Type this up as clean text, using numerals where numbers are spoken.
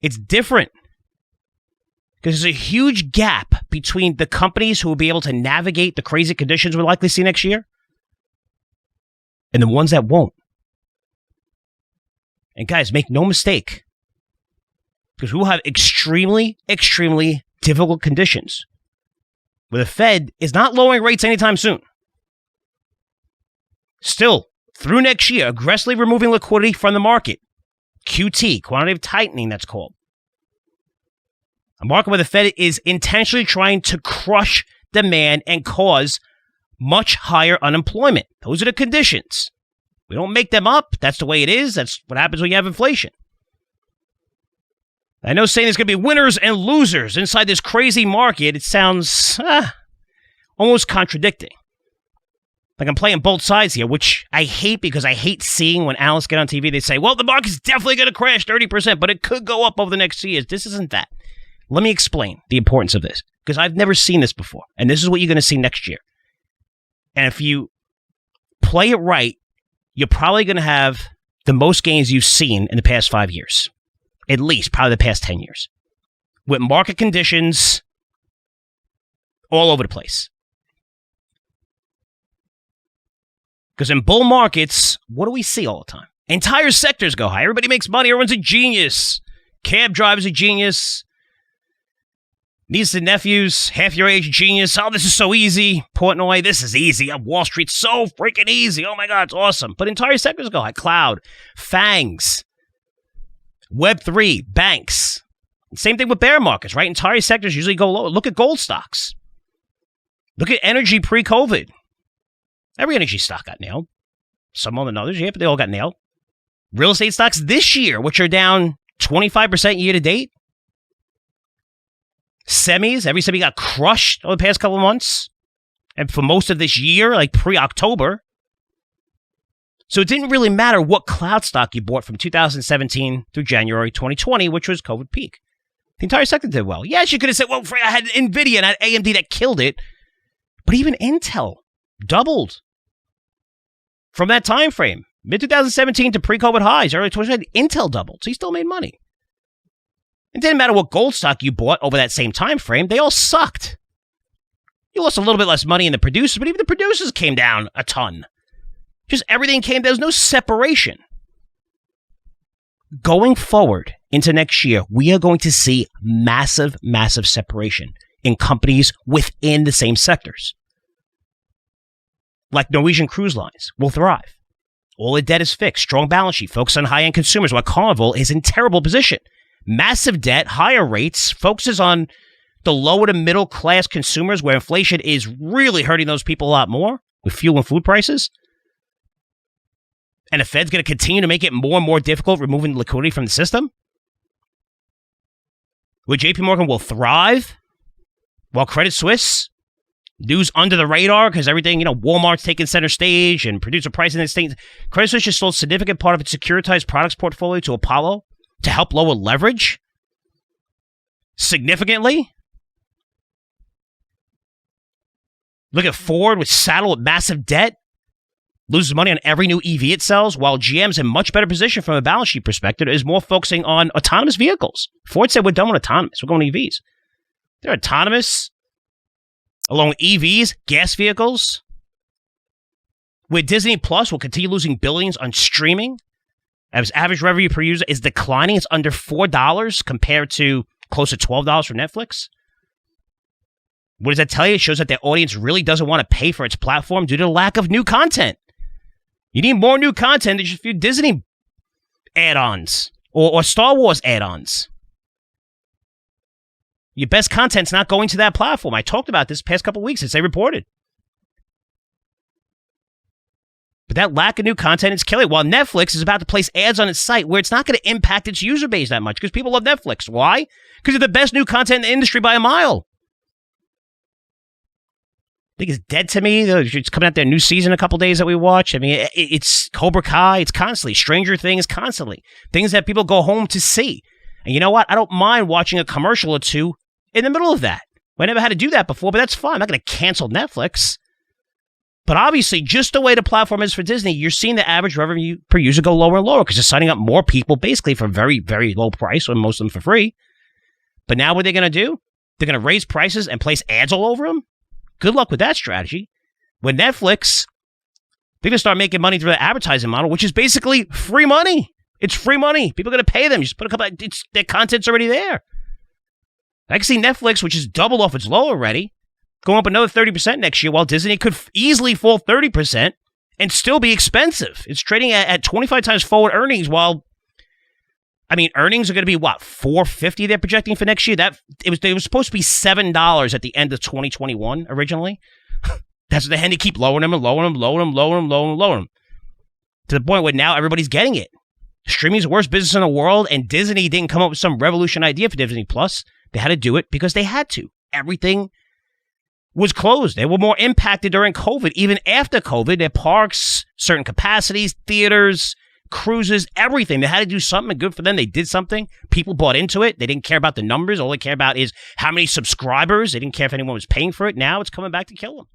It's different. Because there's a huge gap between the companies who will be able to navigate the crazy conditions we'll likely see next year and the ones that won't. And guys, make no mistake, because we will have extremely, extremely difficult conditions where the Fed is not lowering rates anytime soon. Still, through next year, aggressively removing liquidity from the market. QT, quantitative tightening, that's called. A market where the Fed is intentionally trying to crush demand and cause much higher unemployment. Those are the conditions. We don't make them up. That's the way it is. That's what happens when you have inflation. I know saying there's going to be winners and losers inside this crazy market, it sounds almost contradicting. Like I'm playing both sides here, which I hate because I hate seeing when analysts get on TV, they say, well, the market's definitely going to crash 30%, but it could go up over the next 2 years. This isn't that. Let me explain the importance of this, because I've never seen this before, and this is what you're going to see next year. And if you play it right, you're probably going to have the most gains you've seen in the past 5 years, at least probably the past 10 years, with market conditions all over the place. Because in bull markets, what do we see all the time? Entire sectors go high. Everybody makes money. Everyone's a genius. Cab driver's a genius. Nieces and nephews, half your age, genius. Oh, this is so easy. Portnoy, this is easy. Wall Street's so freaking easy. Oh my God, it's awesome. But entire sectors go high. Cloud, FANGs, Web3, banks. Same thing with bear markets, right? Entire sectors usually go low. Look at gold stocks. Look at energy pre-COVID. Every energy stock got nailed. Some more than others, yeah, but they all got nailed. Real estate stocks this year, which are down 25% year to date. Semis, every semi got crushed over the past couple of months. And for most of this year, like pre-October. So it didn't really matter what cloud stock you bought from 2017 through January 2020, which was COVID peak. The entire sector did well. Yes, you could have said, well, I had NVIDIA and I had AMD that killed it. But even Intel doubled from that time frame. Mid-2017 to pre-COVID highs. Early 2020, Intel doubled. So he still made money. It didn't matter what gold stock you bought over that same time frame. They all sucked. You lost a little bit less money in the producers, but even the producers came down a ton. Just everything came. There was no separation. Going forward into next year, we are going to see massive, massive separation in companies within the same sectors. Like Norwegian Cruise Lines will thrive. All the debt is fixed. Strong balance sheet. Focus on high-end consumers, while Carnival is in terrible position. Massive debt, higher rates, focuses on the lower to middle class consumers where inflation is really hurting those people a lot more with fuel and food prices. And the Fed's going to continue to make it more and more difficult removing liquidity from the system. Where JP Morgan will thrive while Credit Suisse, news under the radar because everything, Walmart's taking center stage and producer pricing these things. Credit Suisse just sold a significant part of its securitized products portfolio to Apollo to help lower leverage significantly. Look at Ford with saddled with massive debt, loses money on every new EV it sells, while GM's in much better position from a balance sheet perspective, is more focusing on autonomous vehicles. Ford said, we're done with autonomous. We're going to EVs. They're autonomous, along with EVs, gas vehicles. With Disney Plus, will continue losing billions on streaming. As average revenue per user is declining. It's under $4 compared to close to $12 for Netflix. What does that tell you? It shows that their audience really doesn't want to pay for its platform due to the lack of new content. You need more new content than just a few Disney add-ons or Star Wars add-ons. Your best content's not going to that platform. I talked about this past couple of weeks since they reported. But that lack of new content is killing. While Netflix is about to place ads on its site where it's not going to impact its user base that much because people love Netflix. Why? Because they're the best new content in the industry by a mile. I think it's dead to me. It's coming out their new season in a couple days that we watch. I mean, it's Cobra Kai. It's constantly. Stranger Things, constantly. Things that people go home to see. And you know what? I don't mind watching a commercial or two in the middle of that. I never had to do that before, but that's fine. I'm not going to cancel Netflix. But obviously, just the way the platform is for Disney, you're seeing the average revenue per user go lower and lower because they're signing up more people basically for very, very low price, or most of them for free. But now what are they going to do? They're going to raise prices and place ads all over them? Good luck with that strategy. With Netflix, they're going to start making money through the advertising model, which is basically free money. It's free money. People are going to pay them. You just put a couple their content's already there. I can see Netflix, which is double off its low already, going up another 30% next year, while Disney could easily fall 30% and still be expensive. It's trading at 25 times forward earnings, while, I mean, earnings are going to be, what, $4.50 they're projecting for next year? It was supposed to be $7 at the end of 2021 originally. That's what they had to keep lowering them and lowering them, to the point where now everybody's getting it. Streaming is the worst business in the world, and Disney didn't come up with some revolution idea for Disney Plus. They had to do it because they had to. Everything was closed. They were more impacted during COVID. Even after COVID, their parks, certain capacities, theaters, cruises, everything. They had to do something good for them. They did something. People bought into it. They didn't care about the numbers. All they care about is how many subscribers. They didn't care if anyone was paying for it. Now it's coming back to kill them.